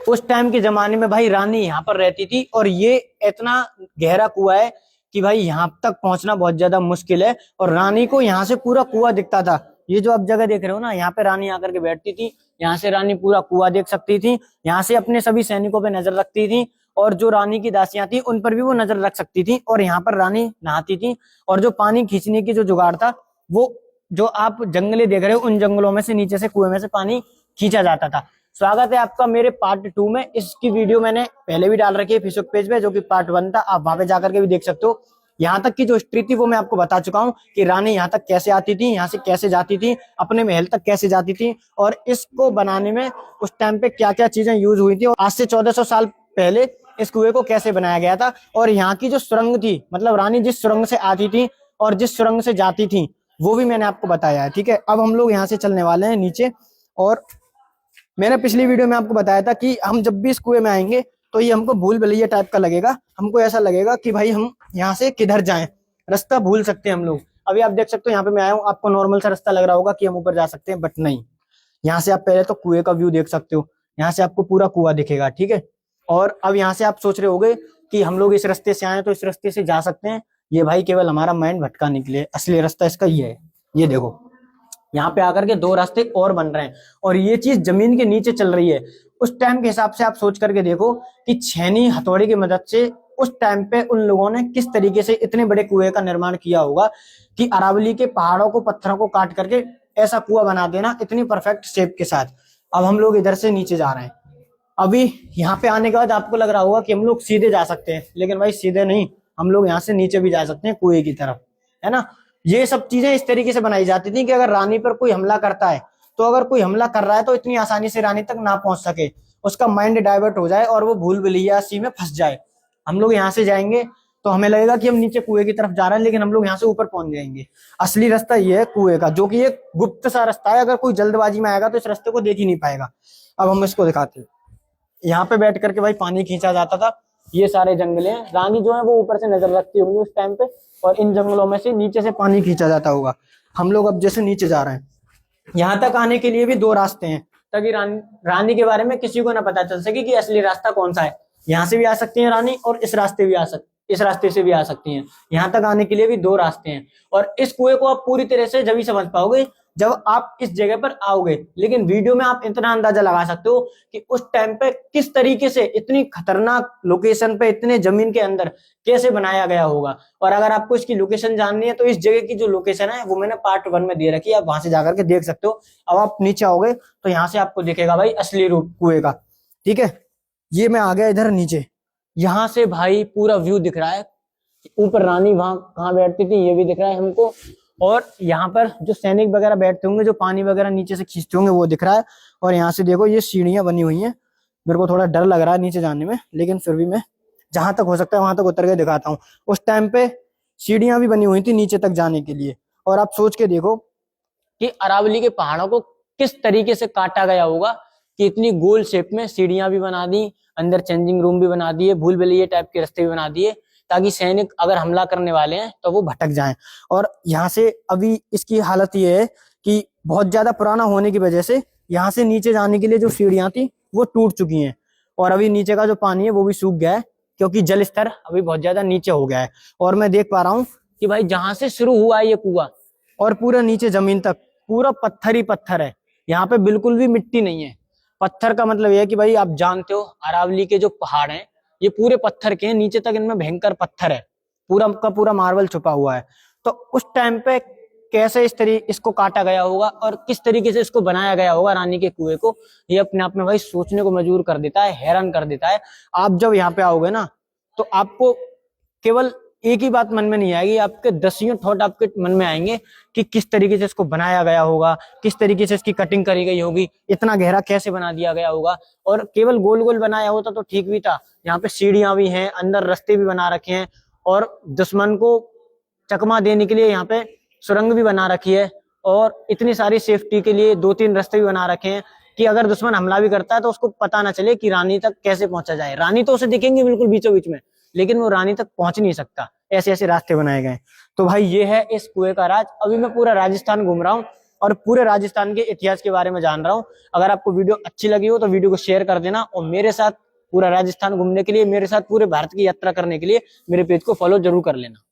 उस टाइम के जमाने में भाई रानी यहाँ पर रहती थी, और ये इतना गहरा कुआं है कि भाई यहाँ तक पहुंचना बहुत ज्यादा मुश्किल है। और रानी को यहाँ से पूरा कुआं दिखता था। ये जो आप जगह देख रहे हो ना, यहाँ पे रानी आकर के बैठती थी। यहाँ से रानी पूरा कुआं देख सकती थी। यहाँ से अपने सभी सैनिकों पे नजर रखती थी, और जो रानी की दासियां थी उन पर भी वो नजर रख सकती थी। और यहाँ पर रानी नहाती थी। और जो पानी खींचने की जो जुगाड़ था, वो जो आप जंगले देख रहे हो, उन जंगलों में से नीचे से कुएं में से पानी खींचा जाता था। स्वागत है आपका मेरे पार्ट 2 में। इसकी वीडियो मैंने पहले भी डाल रखी है फेसबुक पेज पे, जो कि पार्ट 1 था। आप वहां पे जाकर के भी देख सकते हो। यहाँ तक की जो हिस्ट्री थी वो मैं आपको बता चुका हूँ कि रानी यहाँ तक कैसे आती थी, यहाँ से कैसे जाती थी, अपने महल तक कैसे जाती थी, और इसको बनाने में उस टाइम पे क्या क्या चीजें यूज हुई थी, और आज से 1400 साल पहले इस कुएं को कैसे बनाया गया था। और यहाँ की जो सुरंग थी, मतलब रानी जिस सुरंग से आती थी और जिस सुरंग से जाती थी, वो भी मैंने आपको बताया है। ठीक है, अब हम लोग यहाँ से चलने वाले हैं नीचे। और मैंने पिछली वीडियो में आपको बताया था कि हम जब भी इस कुएं में आएंगे तो ये हमको भूल भुलैया टाइप का लगेगा। हमको ऐसा लगेगा कि भाई हम यहाँ से किधर जाएं, रास्ता भूल सकते हैं हम लोग। अभी आप देख सकते हो, यहाँ पे मैं आया हूँ, आपको नॉर्मल सा रास्ता लग रहा होगा कि हम ऊपर जा सकते हैं, बट नहीं। यहाँ से आप पहले तो कुएं का व्यू देख सकते हो। यहाँ से आपको पूरा कुआं दिखेगा। ठीक है, और अब यहाँ से आप सोच रहे होगे कि हम लोग इस रास्ते से आए तो इस रास्ते से जा सकते हैं। ये भाई केवल हमारा माइंड भटकाने के लिए, असली रास्ता इसका ये है। ये देखो, यहाँ पे आकर के 2 रास्ते और बन रहे हैं, और ये चीज जमीन के नीचे चल रही है। उस टाइम के हिसाब से आप सोच करके देखो कि छेनी हथौड़ी की मदद से उस टाइम पे उन लोगों ने किस तरीके से इतने बड़े कुएं का निर्माण किया होगा कि अरावली के पहाड़ों को, पत्थरों को काट करके ऐसा कुआं बना देना इतनी परफेक्ट शेप के साथ। अब हम लोग इधर से नीचे जा रहे हैं। अभी यहाँ पे आने के बाद आपको लग रहा होगा कि हम लोग सीधे जा सकते हैं, लेकिन भाई सीधे नहीं, हम लोग यहाँ से नीचे भी जा सकते हैं कुएं की तरफ, है ना। ये सब चीजें इस तरीके से बनाई जाती थी कि अगर रानी पर कोई हमला करता है, तो अगर कोई हमला कर रहा है तो इतनी आसानी से रानी तक ना पहुंच सके, उसका माइंड डाइवर्ट हो जाए और वो भूल भुलैया सी में फंस जाए। हम लोग यहाँ से जाएंगे तो हमें लगेगा कि हम नीचे कुएं की तरफ जा रहे हैं, लेकिन हम लोग यहाँ से ऊपर पहुंच जाएंगे। असली रास्ता ये है कुएं का, जो कि एक गुप्त सा रास्ता है। अगर कोई जल्दबाजी में आएगा तो इस रास्ते को देख ही नहीं पाएगा। अब हम इसको दिखाते हैं। यहाँ पे बैठ करके भाई पानी खींचा जाता था। ये सारे जंगले हैं। रानी जो है वो ऊपर से नजर रखती होंगी उस टाइम पे, और इन जंगलों में से नीचे से पानी खींचा जाता होगा। हम लोग अब जैसे नीचे जा रहे हैं, यहाँ तक आने के लिए भी 2 रास्ते हैं, ताकि रानी के बारे में किसी को ना पता चल सके कि असली रास्ता कौन सा है। यहाँ से भी आ सकती है रानी, और इस रास्ते से भी आ सकती हैं। यहाँ तक आने के लिए भी 2 रास्ते हैं। और इस कुएं को आप पूरी तरह से जब ही समझ पाओगे जब आप इस जगह पर आओगे। लेकिन वीडियो में आप इतना अंदाजा लगा सकते हो कि उस टाइम पे किस तरीके से इतनी खतरनाक लोकेशन पे, इतने जमीन के अंदर कैसे बनाया गया होगा। और अगर आपको इसकी लोकेशन जाननी है तो इस जगह की जो लोकेशन है वो मैंने पार्ट 1 में दे रखी है, आप वहां से जाकर के देख सकते हो। अब आप नीचे आओगे तो यहाँ से आपको दिखेगा भाई असली रूप कुएं का। ठीक है, ये मैं आ गया इधर नीचे। यहाँ से भाई पूरा व्यू दिख रहा है। ऊपर रानी वहां कहाँ बैठती थी ये भी दिख रहा है हमको, और यहाँ पर जो सैनिक वगैरह बैठते होंगे, जो पानी वगैरह नीचे से खींचते होंगे, वो दिख रहा है। और यहाँ से देखो ये सीढ़ियां बनी हुई हैं। मेरे को थोड़ा डर लग रहा है नीचे जाने में, लेकिन फिर भी मैं जहां तक हो सकता है वहां तक उतर के दिखाता हूँ। उस टाइम पे सीढ़ियां भी बनी हुई थी नीचे तक जाने के लिए। और आप सोच के देखो कि अरावली के पहाड़ों को किस तरीके से काटा गया होगा कि इतनी गोल शेप में सीढ़ियां भी बना दी, अंदर चेंजिंग रूम भी बना दिए, भूल भुलैया टाइप के रास्ते भी बना दिए, ताकि सैनिक अगर हमला करने वाले हैं तो वो भटक जाएं। और यहाँ से अभी इसकी हालत ये है कि बहुत ज्यादा पुराना होने की वजह से यहाँ से नीचे जाने के लिए जो सीढ़ियां थी वो टूट चुकी हैं। और अभी नीचे का जो पानी है वो भी सूख गया है, क्योंकि जल स्तर अभी बहुत ज्यादा नीचे हो गया है। और मैं देख पा रहा हूँ कि भाई जहां से शुरू हुआ है ये कुआं और पूरा नीचे जमीन तक पूरा पत्थर ही पत्थर है। यहाँ पे बिल्कुल भी मिट्टी नहीं है। पत्थर का मतलब यह है कि भाई आप जानते हो अरावली के जो पहाड़ हैं ये पूरे पत्थर के हैं, नीचे तक इनमें भयंकर पत्थर है, पूरा का पूरा मार्बल छुपा हुआ है। तो उस टाइम पे कैसे इसको काटा गया होगा और किस तरीके से इसको बनाया गया होगा रानी के कुएं को, ये अपने आप में भाई सोचने को मजबूर कर देता है, हैरान कर देता है। आप जब यहाँ पे आओगे ना तो आपको केवल एक ही बात मन में नहीं आएगी, आपके दसियों थॉट आपके मन में आएंगे कि किस तरीके से इसको बनाया गया होगा, किस तरीके से इसकी कटिंग करी गई होगी, इतना गहरा कैसे बना दिया गया होगा। और केवल गोल गोल बनाया होता तो ठीक भी था। यहाँ पे सीढ़ियां भी हैं, अंदर रास्ते भी बना रखे हैं, और दुश्मन को चकमा देने के लिए यहाँ पे सुरंग भी बना रखी है, और इतनी सारी सेफ्टी के लिए 2-3 रास्ते भी बना रखे हैं कि अगर दुश्मन हमला भी करता है तो उसको पता ना चले कि रानी तक कैसे पहुंचा जाए। रानी तो उसे दिखेंगे बिल्कुल बीचों बीच में, लेकिन वो रानी तक पहुंच नहीं सकता। ऐसे ऐसे रास्ते बनाए गए। तो भाई ये है इस कुएं का राज। अभी मैं पूरा राजस्थान घूम रहा हूँ और पूरे राजस्थान के इतिहास के बारे में जान रहा हूँ। अगर आपको वीडियो अच्छी लगी हो तो वीडियो को शेयर कर देना, और मेरे साथ पूरा राजस्थान घूमने के लिए, मेरे साथ पूरे भारत की यात्रा करने के लिए मेरे पेज को फॉलो जरूर कर लेना।